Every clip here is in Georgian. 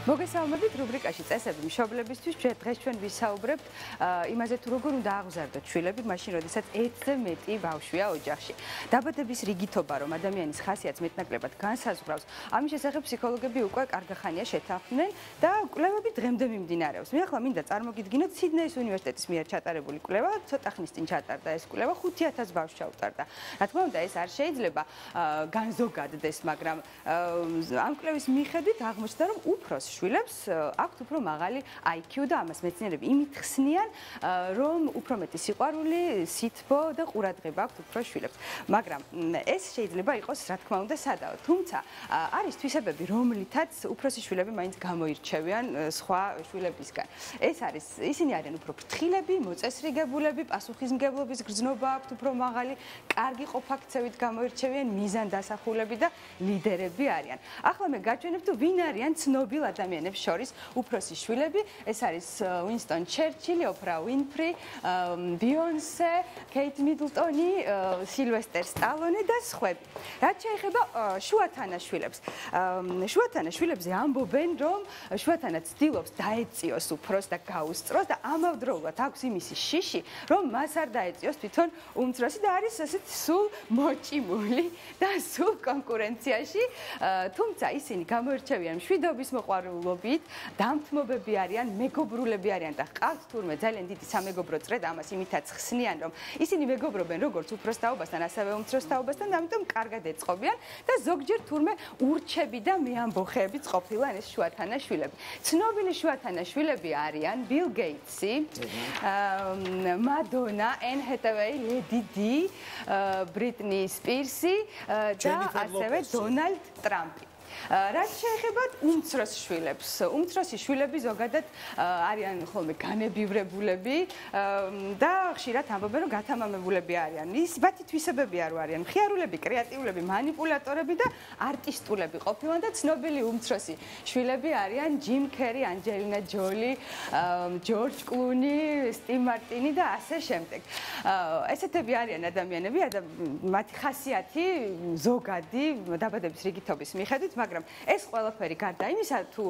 მოგესალმებით რუბრიკაში წესები მშობლებისთვის. დღეს ჩვენ ვისაუბრებთ იმაზე თუ როგორ უნდა აღზარდოთ შვილები, მაშინ როდესაც ერთზე მეტი ბავშვია ოჯახში. დაბადების რიგითობა, რომ ადამიანის ხასიათს მეტნაკლებად განსაზღვრავს, ამის შესახებ ფსიქოლოგები უკვე კარგახანია შეთანხმდნენ და კვლევები დღემდე მიმდინარეობს. მე ახლა მინდა წარმოგიდგინოთ სიდნეის უნივერსიტეტის მიერ ჩატარებული კვლევა, ცოტა ხნის წინ ჩატარდა ეს კვლევა, 5000 ბავშვს ჩაუტარდა. რა თქმა უნდა, ეს არ შეიძლება განზოგადდეს, მაგრამ ამ კვლევის მიხედვით აღმოჩნდა, რომ უფროს შვილებს აქვთ უფრო მაღალი IQ და ამას მეცნიერები იმით ხსნიან, რომ უფრო მეტი სიყვარული, სითბო და ყურადღება აქვთ უფრო შვილებს. მაგრამ ეს შეიძლება იყოს, რა თქმა უნდა, სადავო. თუმცა არის თვისებები, რომლითაც უფროსი შვილები მაინც გამოირჩევიან სხვა შვილებისგან. ისინი არიან უფრო ფრთხილები, მოწესრიგებულები, პასუხისმგებლობის გრძნობა აქვთ უფრო მაღალი, კარგი ყოფაქცევით გამოირჩევიან, მიზანდასახულები და ლიდერები არიან. ახლა მე გაჩვენებ თუ ვინ არიან ცნობილ ადამიანებს შორის უფროსი შვილები. ეს არის უინსტონ ჩერჩილი, ოპრა უინფრი, ბიონსე, კეით მიდლტონი, სილვესტერ სტალონე და სხვები. რაც შეეხება შუათანაშვილებს. შუათანაშვილებზე ამბობენ, რომ შუათანა ცდილობს დაეწიოს უფროს და გაუსწროს და ამავდროულად აქვს იმისი შიში, რომ მას არ დაეწიოს თვითონ უმცროსი და არის ასეთი სულ მოჭიმული და სულ კონკურენციაში. თუმცა ისინი გამოირჩევიან მშვიდობის მოყვარულობით, დამთმობები არიან, მეგობრულები არიან და ყავთ თურმე ძალიან დიდი სამეგობრო წრე და ამას იმითაც ხსნიან, რომ ისინი მეგობრობენ როგორც უფროს თაობასთან, ასევე უმცროს თაობასთან, ამიტომ კარგად ეწყობიან და ზოგჯერ თურმე ურჩები და მეამბოხეებიც ყოფილან ეს შუათანაშვილები. ცნობილი შუათანაშვილები არიან ბილ გეიტსი, მადონა, ენ ჰეთავეი, ლედი დი, ბრიტნი სპირსი და ასევე დონალდ ტრამპი. რაც შეეხება უმცროს შვილებს. უმცროსი შვილები ზოგადად არიან ხოლმე განებივრებულები და ხშირად ამბობენ, რომ გათამამებულები არიან. მათი თვისებებია, რომ არიან მხიარულები, კრეატიულები, მანიპულატორები და არტისტულები ყოფილან და ცნობილი უმცროსი შვილები არიან ჯიმ კერი, ანჯელინა ჯოლი, ჯორჯ კლუნი, სტივ მარტინი და ასე შემდეგ. ესეთები არიან ადამიანები, მათი ხასიათი ზოგადი დაბადების რიგითობის მიხედვით, მაგრამ ეს ყველაფერი გარდა იმისა, თუ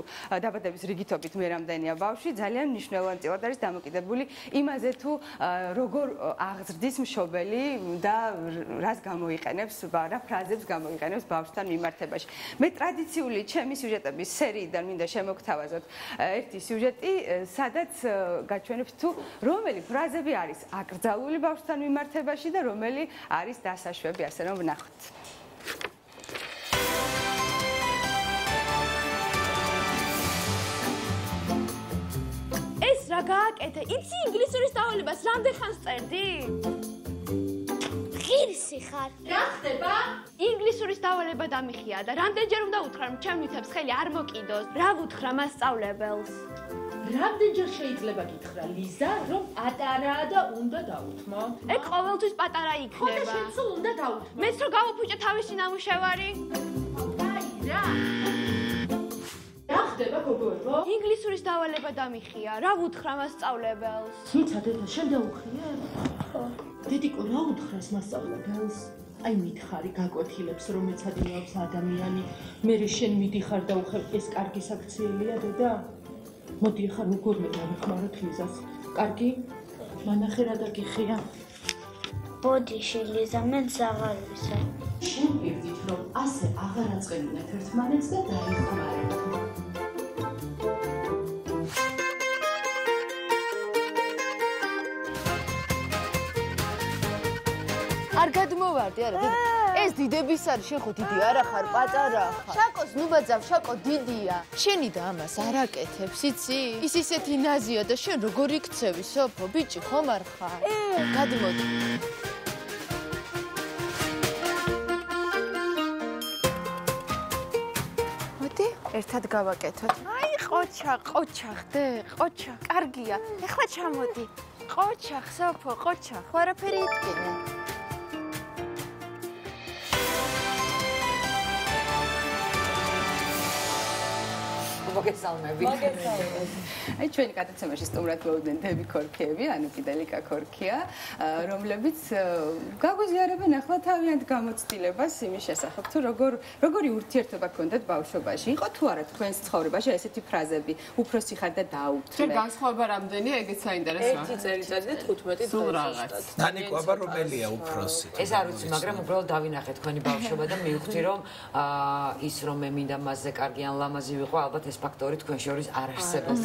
დაბადების რიგითობით მე რამდენია ბავშვი, ძალიან მნიშვნელოვანად არის დამოკიდებული იმაზე, თუ როგორ აღზრდის მშობელი და რას გამოიყენებს, რა ფრაზებს გამოიყენებს ბავშვთან მიმართებაში. მე ტრადიციული ჩემი სიუჟეტების სერიიდან მინდა შემოგთავაზოთ ერთი სიუჟეტი, სადაც გაჩვენებთ თუ რომელი ფრაზები არის აკრძალული ბავშვთან მიმართებაში და რომელი არის დასაშვები, ასე რომ ვნახოთ. რა გააკეთე? იცი ინგლისურის სწავლებას რამდენ ხანს წერდი? ღირსი ხარ. რა ხდება? ინგლისურის სწავლება დამიხია და რამდენჯერ უნდა უთხრა, რომ ჩემ ნივთებს ხელი არ მოკიდოს? რა ვუთხრა მასწავლებელს? რამდენჯერ შეიძლება გითხრა ლიზა, რომ პატარაა და უნდა დაუთმო? ეგ ყოველთვის პატარა იქნება. ხოდა შენ სულ უნდა დაუთმო. მეც რო გავუფუჭე თავისი ნამუშევარი? აი რა. რა ხდება გოგოებო? ინგლისურის დავალება დამიხია. რა ვუთხრა მასწავლებელს? თუმცა დედა, შენ დაუხრიე? ხო. დედიკო, რა უთხრას მასწავლებელს? აი მითხარი გაკვეთილებს, რომ ეცადინეობს ადამიანი, მერე შენ მიდიხარ და უხებ ეს კარგი საქციელია, დედა? მოდი ახლა როგორმე დავიხმაროთ ლიზას. კარგი? მანახე რა დაგიხია? ბოდიში ლიზა, მეც აღარ ვისა. შენ ვიგდით, რომ ასე აღარ აწყენინათ ერთმანეთს და დაიხმარეთ. არ გადმოვარდი არა დედა ეს დიდების არის შენ ხო დიდი არა ხარ პატარა ხარ შაკოს ნუბაძავ შაკო დიდია შენი და ამას არ აკეთებს იცი ის ისეთი ნაზია და შენ როგორ იქცევი სოფო ბიჭი ხომ არ ხარ გადმოდი მოდი ერთად გავაკეთოთ აი ყოჩა ხდე ყოჩა კარგია ეხლა ჩამოდი ყოჩა სოფო ყოჩა ხო არაფერი იტკინე მოგესალმებით. აი ჩვენი გადაცემაში სტუმრად მოვიდნენ დები ქორქიები, ანუ კიდე ლიკა ქორქია, რომლებიც გაგვიზიარებენ ახლა თავიანთ გამოცდილებას იმის შესახებ, თუ როგორი ურთიერთობა გქონდათ ბავშვობაში. იყო თუ არა თქვენს ცხოვრებაში ესეთი ფრაზები, უფროსი ხარ და დაუთმე. ჩვენ განსხვავება რამდენია, ეგეც საინტერესოა. 1 წელიწადი და 15 სულ რაღაც. დანიკვება რომელია უფროსი? ეს არ ვიცი, მაგრამ უბრალოდ დავინახე თქვენი ბავშვობა და მივხვდი, რომ ის რომ მე მინდა მასზე კარგი ან ლამაზი ვიყო, ალბათ ეს ფაქტორი თქვენ შორის არ არსებობს.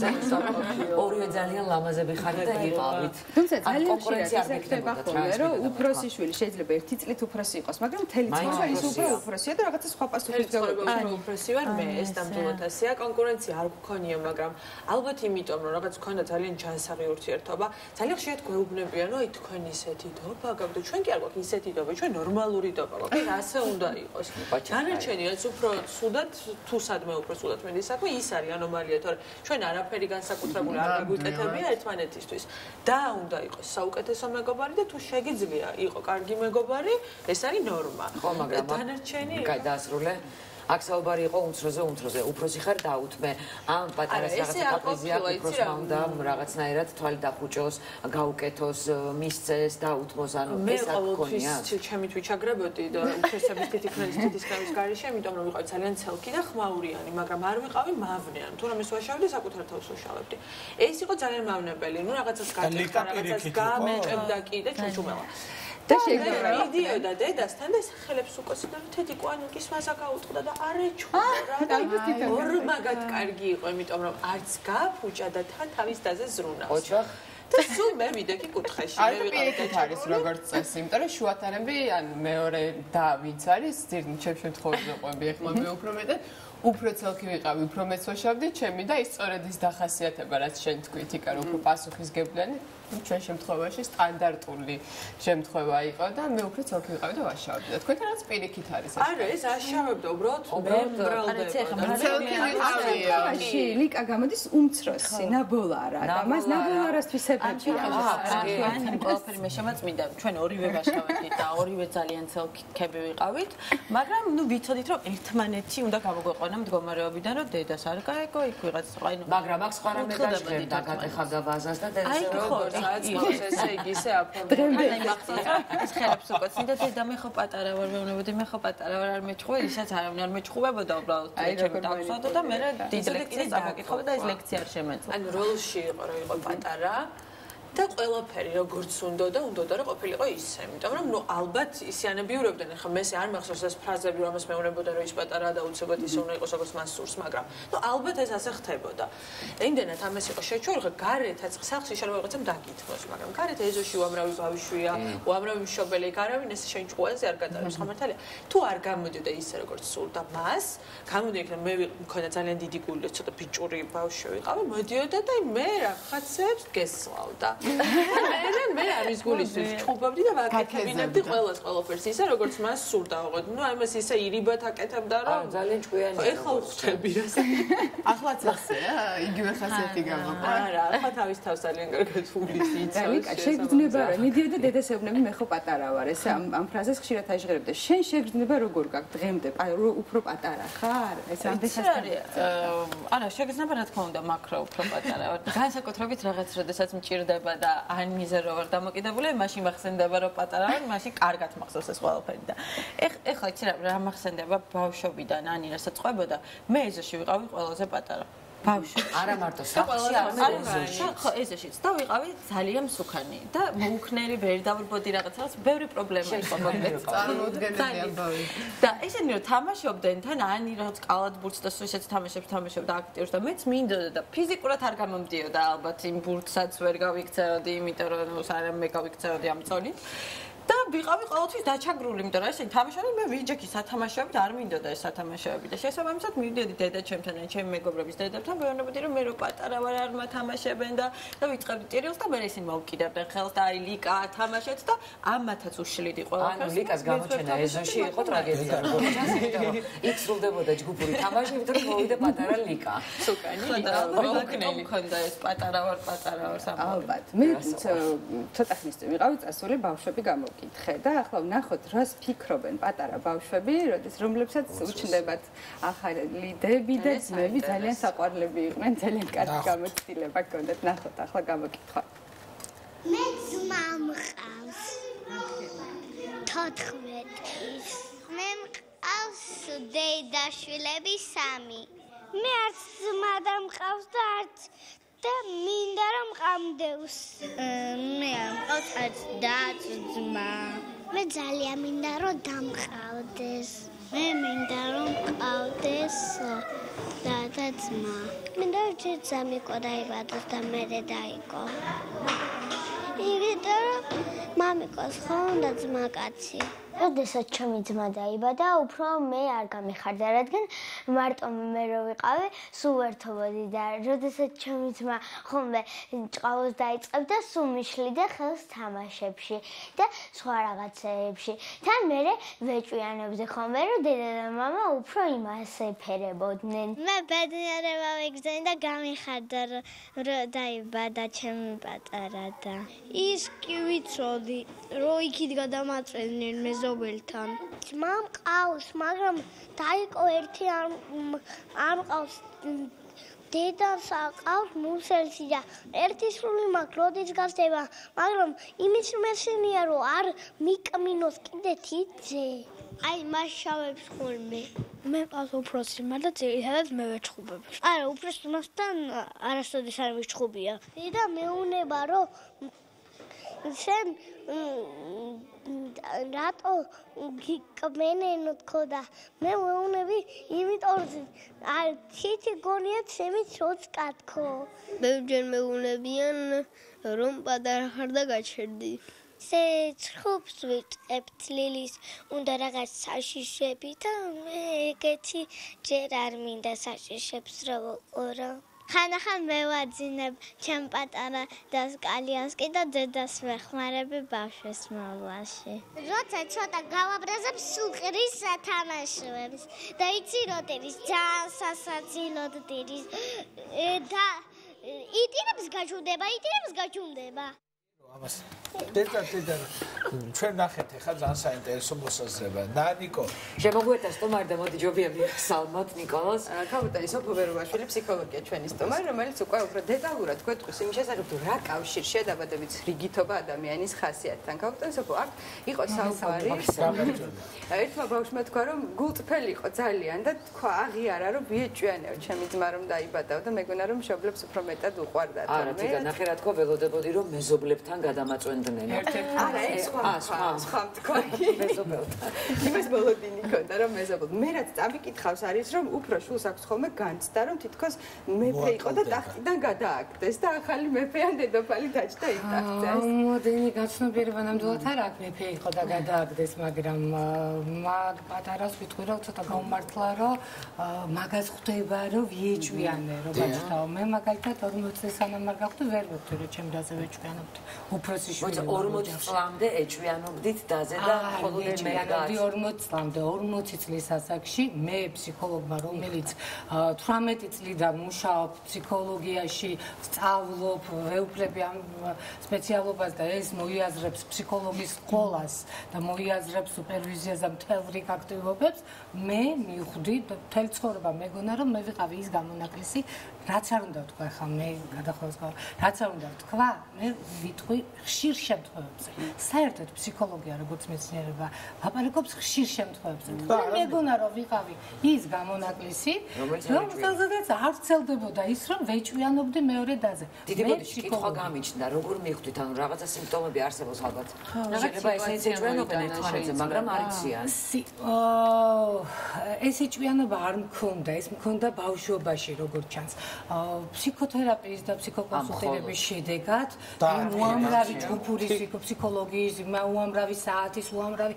ორივე ძალიან ლამაზები ხართ და იყავით. თუმცა ძალიან ხშირად ხდება ხოლმე, რომ უფროსი შვილი შეიძლება 1 წლით უფროსი იყოს, მაგრამ მთელი ცხოვრება ის უფრო უფროსია და რაღაცა სხვა პასუხით ცხოვრება უფროსი ვარ მე, ეს ნამდვილად ასეა, კონკურენცია არ გქონია, მაგრამ ალბათ იმიტომ, რომ რაღაც გქონდა ძალიან ჯანსაღი ურთიერთობა, ძალიან ხშირად გვეუბნებიან, რომ აი თქვენ ისეთი დობა გაქვთ, ჩვენ კი არ გვაქვს ისეთი დობა, ჩვენ ნორმალური დობა გვაქვს, ასე უნდა იყოს. დანარჩენი რაც უფრო სუდად, თუ სადმე უფრო სუდად მინდის საქმე, ის არის ანომალია, თორე ჩვენ არაფერი განსაკუთრებული არ გვეკეთებია ერთმანეთისთვის. და უნდა იყოს საუკეთესო მეგობარი და თუ შეგიძლია იყო კარგი მეგობარი, ეს არის ნორმა. ხო, მაგრამ დანარჩენი გადაასრულე აქ საუბარი იყო უმცროზე, უფროსი ხარ დაუთმე. ამ პატარას რაღაცა კაპრიზია, უფროსმა უნდა რაღაცნაირად თვალი დახუჭოს, გაუკეთოს, მისცეს, დაუთმოს, ანუ ეს აქ გქონია. ჩემი თვითშაგრებოდი და უფროსების თითქმის თითქმის გარეშე, იმიტომ რომ ვიყავი ძალიან ცელკი და ხმაურიანი, მაგრამ არ ვიყავი მავნე. თუ რამეს ვაშავდი, საკუთარ თავს ვაშავებდი. ეს იყო ძალიან მავნებელი, ნუ რაღაცას გაკეთდა, რაღაცას გამეყებდა კი და ჩუჩუმელა. და შეიძლება მიდიოდა დედასთან და ხელებს უკოსიდა რომ თეთი კვანუკის მასა გაუწყდა და არეჩხურა და ორმაგად კარგი იყო, იმიტომ რომ არც გაფუჭა და თან თავის დაზე ზრუნავს. ოჩახ და სულ მე ვიდექი კუთხეში მე ვიყავი და არის როგორც წესი, იმიტომ რომ შუათანები ან მეორე და ვინც არის, ძირნჩებ შემთხვევაში ყვები ეხლა მე უფრო მეტად უფრო ცალკე ვიყავი, უფრო მეც ვაშავდი, ჩემი და ის სწორედ ის დახასიათება, რაც შენ თქვით, იქა რომ უფრო პასუხისგებლიანი, ჩვენ შემთხვევაში სტანდარტული შემთხვევა იყო და მე უფრო ცალკე ვიყავი და ვაშავდი. და თქვენთანაც პირიქით არის ეს. არა, ეს აშავებდა უბრალოდ მრავლდება. ლიკა გამოდის უმცროსი, ნაბოლარა და მას ნაბოლარასთვის ეფექტია. ჩვენ ყველაფერი მე შემაწმინდა, ჩვენ ორივე ვაშავებდი და ორივე ძალიან ცალკები ვიყავით, მაგრამ ნუ ვიცოდით რომ ერთმანეთი უნდა გამოგვეყვანა მდგომარეობიდან, რომ დედას არ გაეგო, იქ ვიღაც აინო. მაგრამ აქ სხვა რამე გაჩნდა, გატეხავდა ვაზას და დედას აწყობს ესე იგი ისე აფორმდა. დღემდე ეს ხელებს უკოცნიდა დედა მე ხო პატარა ვარ, მეუბნებოდი მე ხო პატარა ვარ, არ მეჭხუე, ისაც არავინ არ მეჭხუებოდა უბრალოდ. ჩემი დავსვადო და მე დიდ ლექციას წამოკითხავდა და ეს ლექცია არ შემეწო. ანუ როლში იყო რომ იყო პატარა და ყველაფერი როგორც უნდა რომ ყოფილიყო ისე, იმიტომ რომ ნუ ალბათ ისიანები ურევდნენ, ხა მე არ მახსოვს ეს ფრაზები, რომელსაც მეუბნებოდა რომ ის პატარაა და უცებად ისე უნდა იყოს როგორც მას სურს, მაგრამ ნუ ალბათ ეს ასე ხდებოდა. იმდენად ამას იყო შეჩვეულ, ხა გარეთაც სახლში შეიძლება ვიღაცამ დაგითმოს, მაგრამ გარეთ ეზოში უამრავი ბავშვია, უამრავი მშობელი, არავინ ეს შენ ჭუაზე არ გადაარევს, ხამართალია. თუ არ გამოდიოდა ისე როგორც სურდა მას, გამოდიოდა მე მქონდა ძალიან დიდი გული, ცოტა ბიჭური ბავშვი ვიყავი, მოდიოდა და მე რაღაცებს გესლავდა. მე ამის გულისთვის ჩხუბობდი და ვაკეთებინებდი ყველაფერს ისე როგორც მას სურდა. ნუ ამას ისე ირიბად აკეთებდა რომ ძალიან ჭკვიანი. ეხლა ვხვდები რას. ახლაც ასეა, იგივე ხასიათი გამოყვა. არა, ახლა თავის თავს ძალიან კარგად უვლის იცავს. ლიკა შეგრძნება რა, მიდიოდა დედას ეუბნები მე ხო პატარა ვარ, ეს ამ ფრაზას ხშირად აჟღერებდა. შენ შეგრძნება როგორ გაქვს დღემდე, უფრო პატარა ხარ? ეს ამდენსაც არა, შეგრძნება რა თქმა უნდა, მაქრო უფრო პატარა ვარ. განსაკუთრებით რაღაც როდესაც მჭირდება და ან მიზერო ვარ დამოკიდებული, მაშინ მახსენდება რომ პატარა ვარ, მაშინ კარგად მახსოვს ეს ყველაფერი და ეხლა იცი რა მახსენდება ბავშვობიდან, ან რასაც ყვებოდა, მე ეზოში ვიყავი ყველაზე პატარა. ბავშვი. არა მარტო სახლში, არამედ ეზოში. ხო, ეზოშიც და ვიყავი ძალიან მსუქანი და მოუქნელი, ვერ დავრბოდი რაღაცას, ბევრი პრობლემა იყო მომდეთ. წარმოუდგენელი ამბავი. და ესენი რომ თამაშობდნენ თან, ანი რაღაც კალათბურთს და სულსაც თამაშობდა აქტიურს და მეც მინდოდა და ფიზიკურად არ გამომდიოდა ალბათ იმ ბურთსაც ვერ გავიქცეოდი, იმიტომ რომ არა მე გავიქცეოდი ამ წონით. და ვიყავი ყოველთვის დაჩაგრული, იმიტომ რომ ესენი თამაშობდნენ, მე ვიჯექი სათამაშოებით, არ მინდოდა ეს სათამაშოები და შესაბამისად მივდიოდი დედა ჩემთან, ჩემი მეგობრების დედებთან, ვეუბნებოდი რომ მე რო პატარა ვარ, არ მათამაშებენ და ვიწყებდი ტირილს და მე ესენი მოვკიდებდნენ ხელს და აი ლიკა თამაშეთ და ამათაც უშლიდი ყველაფერს. ანუ ლიკას გამოჩენა ეზოში იყო ტრაგედია, როგორც ამიტომ იქ სრულდებოდა ჯგუფური თამაში, იმიტომ რომ მოვიდა პატარა ლიკა. სუკანი და მოუქნელი მქონდა ეს პატარა ვარ სამბავი. ალბათ. მე ცოტა ხნის წინ ვიყავი წასული ბავშვები გამოვიდა. გავუკითხე და ახლა ვნახოთ რას ფიქრობენ პატარა ბავშვები, რომლებსაც უჩნდებათ ახალი დები და ძმები, ძალიან საყვარლები იყვნენ, ძალიან კარგი გამოცდილება ჰქონდათ. ნახოთ ახლა გამოკითხვა. მე ძმა მყავს 14-ის. მე მყავს დედაშვილები 3. მე არც ძმა და მყავს და არც და მინდა რომ მყამდევს. მე არ მყავს არც და არც ძმა. მე ძალიან მინდა რომ დამყავდეს. მე მინდა რომ მყავდეს და ძმა. მინდა რომ ძამიკო დაიბადოს და მე დაიკო. იგივე მამიკოს ხონდა ძმა კაცი. როდესაც ჩემი ძმა დაიბადა, უფრო მე არ გამიხარდა, რადგან მარტო მე რო ვიყავი, სულ ერთობოდი და როდესაც ჩემი ძმა ხოლმე ჭყალოს დაიწყებდა, სულ მიშლიდა ხელს თამაშებში და სხვა რაღაცეებში. თან მე ვეჭვიანობდი ხოლმე, რომ დედა და მამა უფრო იმას ეფერებოდნენ. მე ბედნიერება ვიგზავნა და გამიხარდა, რომ დაიბადა ჩემი პატარა და ის კი ვიცოდი, რომ იქით გადამაწვენენ მეზობელთან. ძმა მყავს, მაგრამ დაიკო ერთი არ მყავს. დედას აყავს მუსელში და ერთი სული მაქვს, როდის გასდება, მაგრამ იმის მესენია, რომ არ მიკმინოს კიდე თიძე. აი, მას შავებს ხოლმე. მე მყავს უფროსი, მაგრამ ძირითადად მე ვეჩხუბებ. არა, უფროსი მასთან არასოდეს არ ვიჩხუბია. და მეუნება, რომ შენ რატო გიკმენენო თქო და მე ვეუნები იმიტომ თითი გონია ჩემი ცოცხა თქო. ბევრჯერ მეუნებიან რომ პატარა ხარ და გაჩერდი. ცხრობს ვიწყებ თლილის უნდა რაღაც საშიშები და მე ეგეთი ჯერ არ მინდა საშიშებს რა ვიყო. ხანახან მე ვაძინებ ჩემ პატარა დას კალიასკი და დედას ვეხმარები ბავშვის მოვლაში. როცა ცოტა გავაბრაზებ სუყრის სათამაშოებს და იცი როდის ძალიან სასაცილოდ დიდის და იტირებს გაჩუნდება. ამას დედა ჩვენ ნახეთ ახლა ძალიან საინტერესო მოსაზრება. ნანიკო შემოგვეთა სტუმარი და მოდი ჯობია მიხსალმოთ ნიკოლას. ქალბატონი სოფო ვერუბაშვილი ფსიქოლოგია ჩვენი სტუმარი, რომელიც უკვე უფრო დეტალურად გვეტყვის იმის შესახებ თუ რა კავშირშია დაბადების რიგითობა ადამიანის ხასიათთან. ქალბატონი სოფო აქ იყო საუბარი. ერთმა ბავშვმა თქვა რომ გულწრფელი იყო ძალიან და თქვა აღიარა რომ ვიეჭვიანეო ჩემი ძმა რომ დაიბადაო და მეგონა რომ მშობლებს უფრო მეტად უყვარდა. არა, თქო, ნახე რა თქვა ველოდებოდი რომ მეზობლებთან გადამაწვენდნენ. არა, ეს სხვა თქვა. მეზობელთან. იმას ბოლოდინი ქონდა რომ მეზობელ. მე რაც წამიკითხავს არის რომ უფრო შულს აქვს ხოლმე განცდა რომ თითქოს მეფე იყო და ტახტიდან გადააგდეს და ახალი მეფე ან დედოფალი დაჭდა იმ ტახტზე. მოდენი გაცნობიერება ნამდვილად არ აქვს მეფე იყო და გადააგდეს, მაგრამ მაგ პატარას ვიტყვი რომ ცოტა გაუმართლა რომ მაგას ხვდება რომ ვიეჭვიანე რომ გაჩნდაო. მე მაგალითად 40 წელს სანამ არ გავხდი ვერ ვეხვდი რომ ჩემ დაზე ვეჭვიანობდი. უფროსი შვილი. 40 წლამდე ეჭვიანობდით დაზე და მხოლოდ მე გავდი 40 წლამდე 40 წლის ასაკში მე ფსიქოლოგმა რომელიც 18 წლიდან მუშაობ ფსიქოლოგიაში, სწავლობ, ვეუფლები ამ სპეციალობას და ეს მოიაზრებს ფსიქოლოგის სკოლას და მოიაზრებს სუპერვიზიას და მთელ რიგ აქტივობებს, მე მივხვდი და მთელი ცხოვრება მეგონა რომ მე ვიყავი ის გამონაკლისი, რაც არ უნდა ვთქვა ხა მე გადახოვეს რაც არ უნდა ვთქვა, მე ვიტყვი ხშირ შემთხვევებზე. საერთოდ ფსიქოლოგია როგორც მეცნიერება ლაპარაკობს ხშირ შემთხვევებზე. მეგონა რომ ვიყავი ის გამონაკლისი, რომელსაც არ ვრცელდებოდა ის რომ ვეჭვიანობდი მეორე დაზე. დიდი ბოდიში კითხვა გამიჩნდა, როგორ მიხვდით, ანუ რაღაცა სიმპტომები არსებობს ალბათ. შეიძლება ესეც ეჭვიანობენ ერთმანეთზე, მაგრამ არ იციან. ეს ეჭვიანობა არ მქონდა, ეს მქონდა ბავშვობაში, როგორც ჩანს. ფსიქოთერაპიის და ფსიქოკონსულტირების შედეგად უამრავი ჯგუფური ფსიქოლოგიის, უამრავი საათის, უამრავი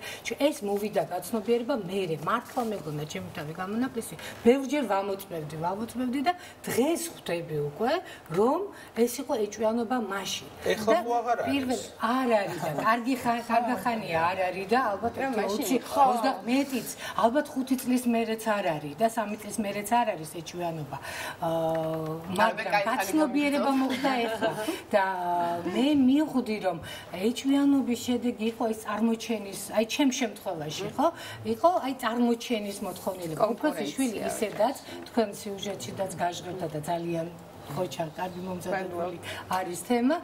ეს მოვიდა გაცნობიერება მე მართლა მეგონა ჩემი თავი გამონაკლისი. ბევრჯერ ვამოწმებდი და დღეს ხვდები უკვე რომ ეს იყო ეჭვიანობა მაშინ. ეხლა მოაღარ არის. პირველ არ არის და კარგი ხანია არ არის და ალბათ 21-იც, ალბათ 5 წლის მერეც არ არის და 3 წლის მერეც არ არის ეჭვიანობა. მაგრამ გაცნობიერება მოხდა ეხლა და მე მივხვდი რომ ეჭვიანობის შედეგი იყო ეს წარმოჩენის, აი ჩემ შემთხვევაში, ხო? იყო აი წარმოჩენის მოთხოვნილება. უფროსი შვილი ისედაც თქვენ სიუჟეტშიც გაჟღერდა და ძალიან ხოჩა, კარგი მომზადებული არის თემა.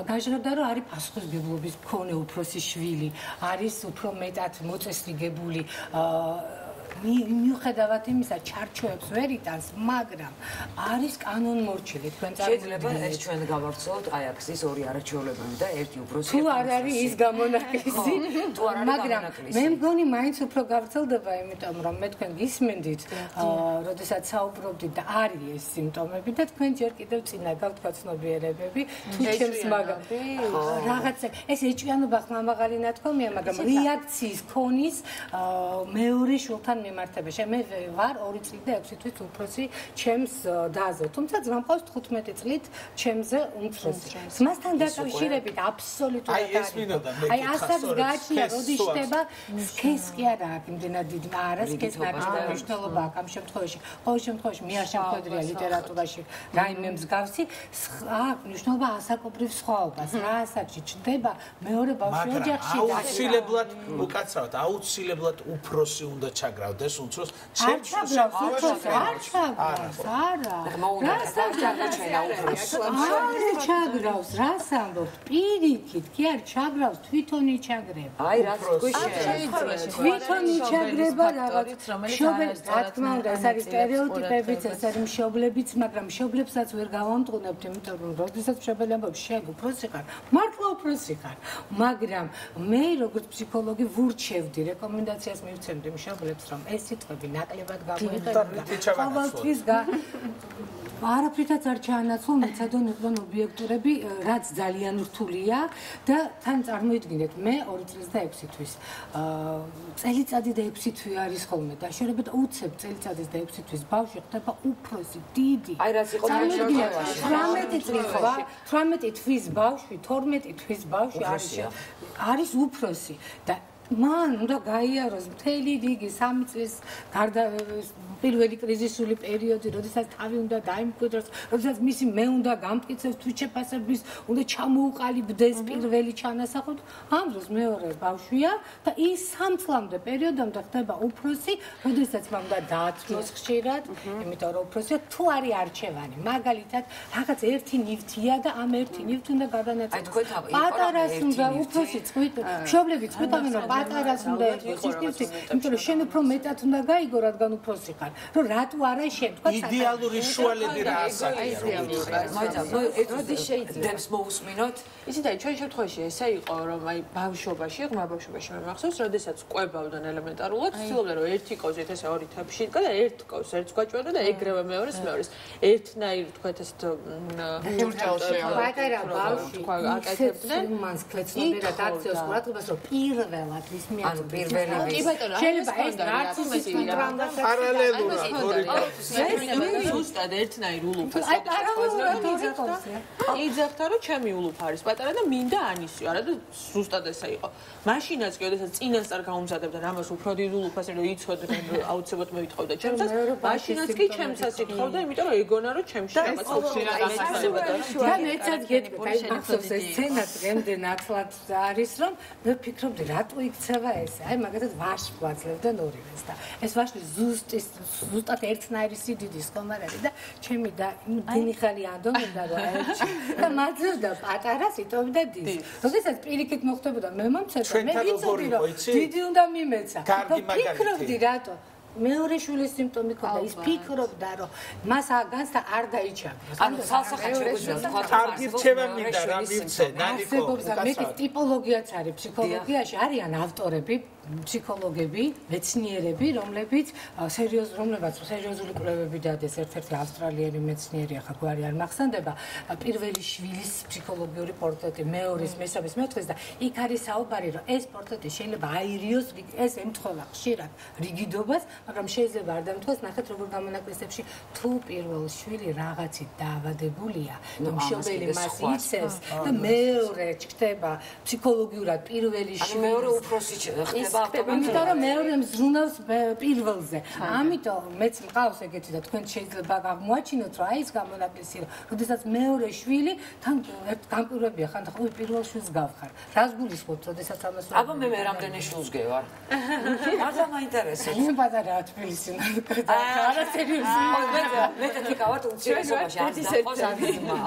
გაჟღერდა რომ არის პასუხისმგებლობის მქონე უფროსი შვილი, არის უფრო მეტად მოწესრიგებული მიუხედავად იმისა, ჩარჩოებს ვერ იტანს, მაგრამ არის კანონმორჩილი. თქვენ შეიძლება ეს ჩვენ გავავრცელოთ აი აქ ის ორი არაჩვეულებრივი და ერთი უფროსი. თუ არ არის ის გამონაკლისი, მაგრამ მე მგონი მაინც უფრო გავრცელდება, იმიტომ რომ მე თქვენ გისმენდით, როდესაც საუბრობდით და არის ეს სიმპტომები და თქვენ ჯერ კიდევ წინა გავთქვა ცნობიერებები, თუ ჩემს მაგამ რაღაცა ეს ეჭვიანობა ხმამაღალი ნათქვამია, მაგრამ რეაქციის ქონის მეორე შულთან მიმართებაში. მე ვარ 2 წლით და 6 თვის უფროსი ჩემს დაზე. თუმცა ძმა მყავს 15 წლით ჩემზე უმცროსი. ძმასთან დაკავშირებით აბსოლუტურად არის. აი ასაც გააჩნია, როდის შტება სქეს კი არა აქვს იმდენად დიდი, არა სქეს ნაკლებად მნიშვნელობა აქვს ამ შემთხვევაში. ყოველ შემთხვევაში მე არ შემხედრია ლიტერატურაში რაიმე მსგავსი, აქვს მნიშვნელობა ასაკობრივ სხვაობას. რა ასაკში ჩნდება მეორე ბავშვი ოჯახში და აუცილებლად უკაცრავად, აუცილებლად უფროსი უნდა ჩაგრავდეს უმცროს. არ ჩაგრავს, რას ამბობთ? პირიქით, კი არ ჩაგრავს, თვითონ იჩაგრება. აი რა თქვი შეიძლება. თვითონ იჩაგრება რაღაც მშობლებს, რა თქმა უნდა, ეს არის სტერეოტიპებიც, ეს არის მშობლებიც, მაგრამ მშობლებსაც ვერ გავამტყუნებთ, იმიტომ რომ როდესაც მშობელი ამბობს, შენ უფროსი ხარ, მართლა უფროსი ხარ, მაგრამ მე როგორც ფსიქოლოგი ვურჩევდი, რეკომენდაციას მივცემდი მშობლებს, რომ ეს სიტყვები ნაკლებად გამოიყენება. ყოველთვის არაფრითაც არ ჩაანაცვლო მეცადონ იყვნენ ობიექტურები, რაც ძალიან რთულია და თან წარმოიდგინეთ, მე 2 წლის და 6 თვის. წელიწადი და 6 თვე არის ხოლმე და შეიძლება უცებ წელიწადის და 6 თვის ბავშვი ხდება უფროსი, დიდი. აი რაც იყო წარმოიდგინეთ, 18 წლის 18 თვის ბავშვი, 12 თვის ბავშვი არის უფროსი და მან უნდა გაიაროს მთელი რიგი 3 წლის გარდა პირველი კრიზისული პერიოდი, როდესაც თავი უნდა დაიმკვიდროს, როდესაც მისი მე უნდა გამტკიცოს თვითშეფასების, უნდა ჩამოუყალიბდეს პირველი ჩანასახოთ, ამ დროს მეორე ბავშვია და ის 3 წლამდე პერიოდამდე ხდება უფროსი, როდესაც მან უნდა დაათმოს ხშირად, იმიტომ რომ უფროსია თუ არის არჩევანი. მაგალითად, რაღაც ერთი ნივთია და ამ ერთი ნივთი უნდა გადანაწილოს. პატარას უნდა უფროსი წვით, მშობლები წვითავენ რომ პატარას უნდა იყოს ის ნივთი, იმიტომ რომ შენ უფრო მეტად უნდა გაიგო, რადგან უფროსი ხარ. რომ რატო არა შენ თქვა იდეალური შუალედი რა ასაკია როდის შეიძლება მოусმინოთ ისიც აი ჩვენ შემთხვევაში ესე იყო რომ აი ბავშვობაში ღრმა ბავშვობაში მე მახსოვს როდესაც ყვებავდნენ ელემენტარულად ცდილობდნენ რომ ერთი კოვზით ესე ორი თაფში იდგა და ერთ კოვს ერთს გვაჭვერდა და ეგრევე მეორეს ერთნაირ თქვათ ეს ჯურჯალში პატარა ბავშვი აკეთებდნენ მას ქლეცნობიერად აქციოს ყურადღებას რომ პირველად ის მიაწვდა პირველი კი ბატონო შეიძლება ეს ნარცისიზმი ტრამდა პარალელურად ზუსტად ერთნაირ ულუფას იძახდა რომ ჩემი ულუფ არის პატარა და მინდა ანისიო არა და ზუსტად ესა იყო მაშინაც კი ოდესაც წინასწარ გაუმზადებდნენ ამას უფრო დიდ ულუფას რომ იცოდნენ აუცილებლად მოითხოვდა ჩემსაც მაშინაც კი ჩემსაც ითხოვდა იმიტომ რომ ეგონა რომ ჩემში რაღაც ხშირად აღსანება და მეცად გეტყვით აი მახსოვს ეს სცენა დღემდე ნათლად არის რომ მე ვფიქრობდი რატო იქცევა ესე აი მაგათაც ვარშ გვაძლევდნენ ორივეს და ეს ვარში ზუსტად ერთნაირი სიდიდის ხომ არ არის და ჩემი და დინი ხალი ანდომდა რომ აერჩი და მაძლევდა პატარას იტოვდა დის. როდესაც პირიქით მოხდებოდა მე მომცედა მე ვიცოდი რომ დიდი უნდა მიმეცა. ფიქრობდი რატო მეორე შვილის სიმპტომი ქონდა ის ფიქრობდა რომ მას განსა არ დაიჩაგროს. ანუ სასახაჩოებია კარგი რჩევა მინდა რა მივცე ნანიკო. მე ტიპოლოგიაც არის ფსიქოლოგიაში არიან ავტორები ფსიქოლოგები, მეცნიერები, რომლებიც სერიოზული კვლევები დადეს ერთ-ერთი ავსტრალიელი მეცნიერი ახლა გვარი არ მახსენდება, პირველი შვილის ფსიქოლოგიური პორტრეტი, მეორის, მესამის, მეოთხეს და იქ არის საუბარი, რომ ეს პორტრეტი შეიძლება აირიოს, ეს ემთხვევა ხშირად რიგიდობას, მაგრამ შეიძლება არ დამთხოვოს, ნახეთ როგორ გამონაკლისებში თუ პირველ შვილი რაღაცით დაავადებულია, მშობელი მას იცევს და მეორე ჩქდება ფსიქოლოგიურად პირველი შვილი. მეორე უფროსი ხდება იმიტომ რომ მეორე მზრუნავს პირველზე. ამიტომ მეც მყავს ეგეთი და თქვენ შეიძლება აღმოაჩინოთ რომ აი ეს გამონაკლისი რომ როდესაც მეორე შვილი თან გამპირვებია ხან ხო პირველ შვილს გავხარ. რას გულისხმობთ როდესაც ამას ვარ? აბა მე რამდენი შვილს გევარ? მაგა მაინტერესებს. იმ პატარა თბილისი და არა სერიოზულად. მე თქავთ უმცირესობაში არ დაყოს ამისმა.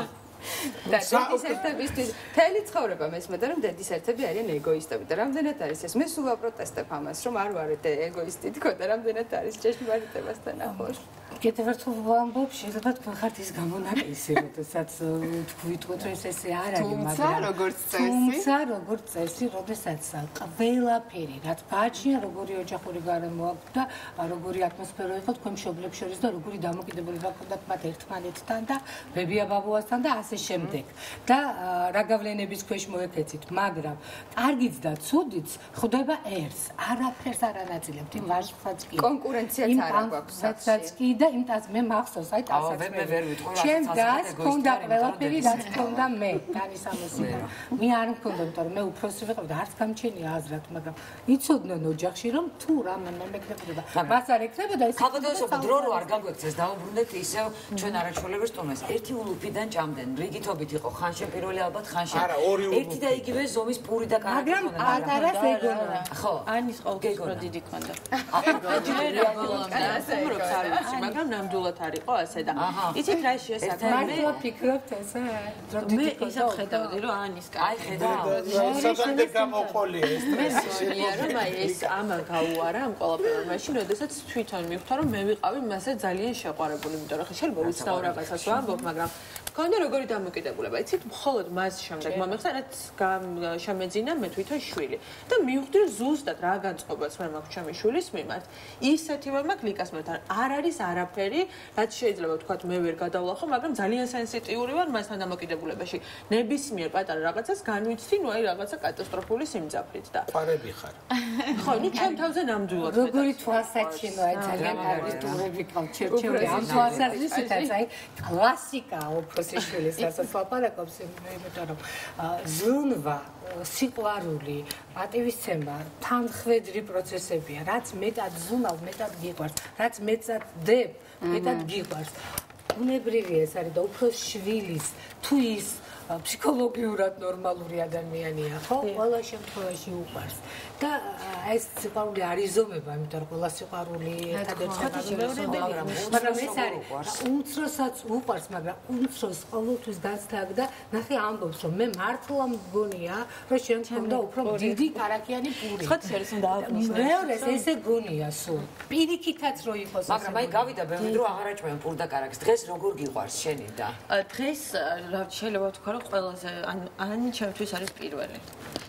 და დედის ერთებისთვის მთელი ცხოვრება მესმოდა რომ დედის ერთები არიან ეგოისტები და რამდენად არის ეს მე სულ ვაპროტესტებ ამას რომ არ ვართ ეგოისტი თქო და რამდენად არის ჭეშმარიტებასთან ახლოს კიდევ ერთხელ ვამბობ შეიძლება თქვენ ხართ ის გამონაკლისი როდესაც ვიტყვით რომ ესე არ არის მაგრამ თუმცა როგორც წესი როდესაც ყველაფერი რაც გააჩნია როგორი ოჯახური გარემო აქვს და როგორი ატმოსფერო იყო თქვენ მშობლებს შორის და როგორი დამოკიდებულება ჰქონდათ მათ ერთმანეთთან და ბებია ბაბუასთან და ასე შემდეგ და რა გავლენების ქვეშ მოექეცით მაგრამ კარგიც და ცუდიც ხვდება ერთს არაფერს არ ანაწილებთ იმ ვაჟსაც კი კონკურენციაც არ აქვს სადაც კი და იმას მე მახსოვს აი ტასაც მე ჩემ დას ქონდა ყველაფერი რაც ქონდა მე დანის ამოსილა მე არ მქონდა იმიტომ რომ მე უფროსი ვიყავ და არც გამჩენია აზრად მაგრამ იცოდნენ ოჯახში რომ თუ რამე მეკნებოდა მას არ ეკნებოდა ეს ხალხადოსობა დრო რო არ გაგვექცეს დაუბრუნდეთ ისევ ჩვენ არაჩვეულებებს ტომეს ერთი ულუფიდან ჭამდნენ რიგითობით იყო ხანშე პირველი ალბათ ხანშე ერთი და იგივე ზომის პური და კარაკი მაგრამ პატარას ეგონა ხო ანის ყოველთვის რო დიდი ქონდა მაგრამ ნამდვილად არ იყო ასე და იცით რა შეესაბამება მართლა ფიქრობთ ესე მე ისე ხედავდი რომ ანის აი ხედავ სადამდე გამოყოლია ეს სტრესი რომ აი ეს ამა გაუარა ამ ყველაფერს მაშინ როდესაც თვითონ მივხვდა რომ მე ვიყავი მასე ძალიან შეყვარებული იმიტომ რომ შეიძლება უცნაურ რაღაცას ვამბობ მაგრამ კონდა როგორი დამოკიდებულება იცით მხოლოდ მას შემდეგ მომეხსა რაც შემეძინა მე თვითონ შვილი და მივხვდი ზუსტად რა განწყობაც მე მაქვს ჩემი შვილის მიმართ ისეთივე მაქვს ლიკას მიმართ არ არის არაფერი რაც შეიძლება ვთქვათ მე ვერ გადავლახო მაგრამ ძალიან სენსიტიური ვარ მასთან დამოკიდებულებაში ნებისმიერ პატარა რაღაცას განვიცდი ნუ აი რაღაცა კატასტროფული სიმძაფრით და პარები ხარ ხო ნუ ჩემ თავზე ნამდვილად როგორი თვალსაჩინო აი ძალიან კარგი სტუმრები ყავთ ჩერჩეული ამ თვალსაზრისითაც აი კლასიკაა უფროსი შვილის რასაც ლაპარაკობს იმიტომ რომ ზრუნვა სიყვარული პატივისცემა თანხმედრი პროცესებია რაც მეტად ზრუნავ მეტად გიყვარს რაც მეტად დებ მეტად გიყვარს უნებრივია ეს არის და უფროს შვილის თუ ის ფსიქოლოგიურად ნორმალური ადამიანია ხო ყველა შემთხვევაში უყვარს და ეს სიყვარული არ იზომება იმიტომ რომ ყველა სიყვარული მაგრამ ეს არის უმცროსაც უყვარს მაგრამ უმცროს ყოველთვის განცდაგდა ნახე ამბობს რომ მე მართლა მგონია რომ შენ თქონდა უფრო დიდი კარაკიანი პური ხო შეიძლება უნდა აღნიშნო მეორეს ესე გონია სულ პირიქითაც რო იყოს მაგრამ აი გავიდა ბევრი დრო აღარ აჭმევენ პურ და კარაკს დღეს როგორ გიყვარს შენი და დღეს რა შეიძლება ვთქვა რომ ყველაზე ან ჩემთვის არის პირველი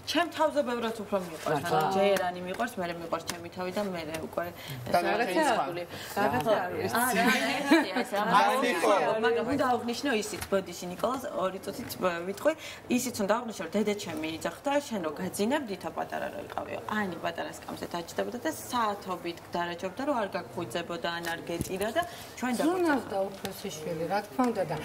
ჩემ თავზე ბევრად უფრო მიყვარს ან ჯერანი მიყვარს მე მიყვარს ჩემი თავი და მე უკვე რაღაცა მაგრამ უნდა აღნიშნო ისიც ბოდიში ნიკოლას ორი წუთით ვიტყვი ისიც უნდა აღნიშნო რომ დედა ჩემი იძახდა შენ რო გაძინებ ვითა პატარა რო იყავიო ანი პატარა სკამზე დაჭდებოდა და საათობით დარაჯობდა რომ არ გაგხვიძებოდა ან არ გეტირა და ჩვენ ზრუნავდა უფროსი შვილი რა თქმა უნდა და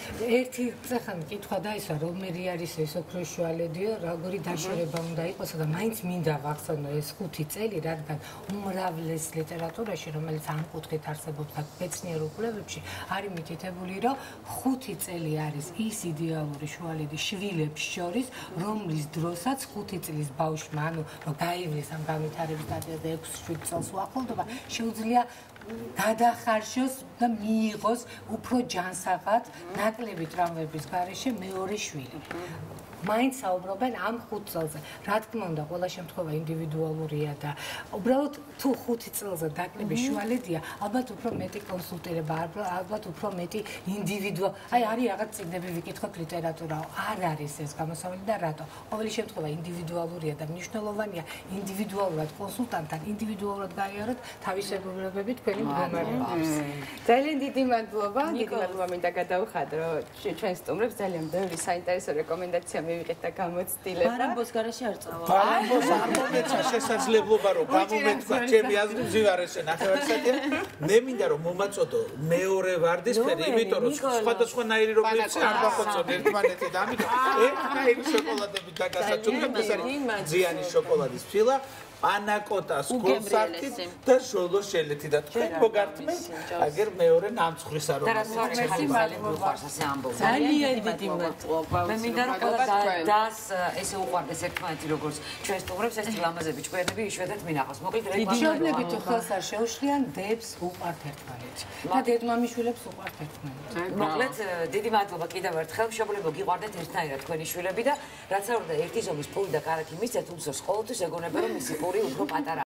ერთი წეხან კითხვა დაისვა რომელი არის ეს ოქროს შუალედიო როგორი დაშორება უნდა იყოს და მაინც მინდა ვახსენო ეს 5 წელი რადგან უმრავლეს ლიტერატურაში რომელიც ამ კუთხით არსებობს და მეცნიერ კვლევებში არის მითითებული რომ 5 წელი არის ის იდეალური შუალედი შვილებს შორის რომლის დროსაც 5 წლის ბავშვმა ანუ რომ გაივლის ამ განვითარების სტადიაზე 6-7 წელს უახლოვდება შეუძლია გადახარშოს და მიიღოს უფრო ჯანსაღად ნაკლები ტრავმების გარეშე მეორე შვილი მაინც საუბრობენ ამ 5 წელზე. რა თქმა უნდა, ყველა შემთხვევა ინდივიდუალურია და უბრალოდ თუ 5 წელზე დაკლების შუალედია, ალბათ უფრო მეტი კონსულტირება, ალბათ უფრო მეტი ინდივიდუალ. აი არის რაღაც წიგნები ვიკითხოთ ლიტერატურა, არ არის ეს გამოსავალი და რატო? ყოველი შემთხვევა ინდივიდუალურია და მნიშვნელოვანია ინდივიდუალურად კონსულტანტთან ინდივიდუალურად გაიაროთ თავისებურებები თქვენი მდგომარეობის. ძალიან დიდი მადლობა. დიდი მადლობა მინდა გადავხადრო ჩვენ სტუმრებს ძალიან ბევრი საინტერესო რეკომენდაცია მივიღეთ და გამოცდილება. ბარამბოს garaში არ წავა. ბარამბოს არ მომეცა შესაძლებლობა რომ გამომეთქვა ჩემი აზრით მზივარესე ნახევარსაათი. მე მინდა რომ მომაწოდო მეორე ვარდისფერი, იმიტომ რომ სხვადასხვანაირი რომ ვიცი არ დახოცოთ ერთმანეთი და ამიტომ ერთნაირი შოკოლადები დაგასაჭურებლად ეს არის ძიანი შოკოლადის ფილა. პანაკოტას გულსართით და შოლოს შელეთი და თქვენ მოგართმევთ აგერ მეორე ნამცხვრის არ და რაც არის ხალხი მოყვარს ასე ამბობ. ძალიან დიდი მადლობა. მე მინდა რომ ყველა დას ესე უყვარდეს ერთმანეთი როგორც ჩვენ სტუმრებს ეს ლამაზები ჭკვიანები იშვიათად მინახავს. მოკლედ მშობლები თუ ხელს არ შეუშლიან დებს უყვართ ერთმანეთს და დედმამიშვილებს უყვართ ერთმანეთს. მოკლედ დიდი მადლობა კიდევ ერთხელ მშობლებო გიყვარდეთ ერთნაირად თქვენი შვილები და რაც არ უნდა ერთი ზომის პური და კარაქი მისცეთ უმცროს ყოველთვის ეგონება რომ მისი პური უფრო პატარა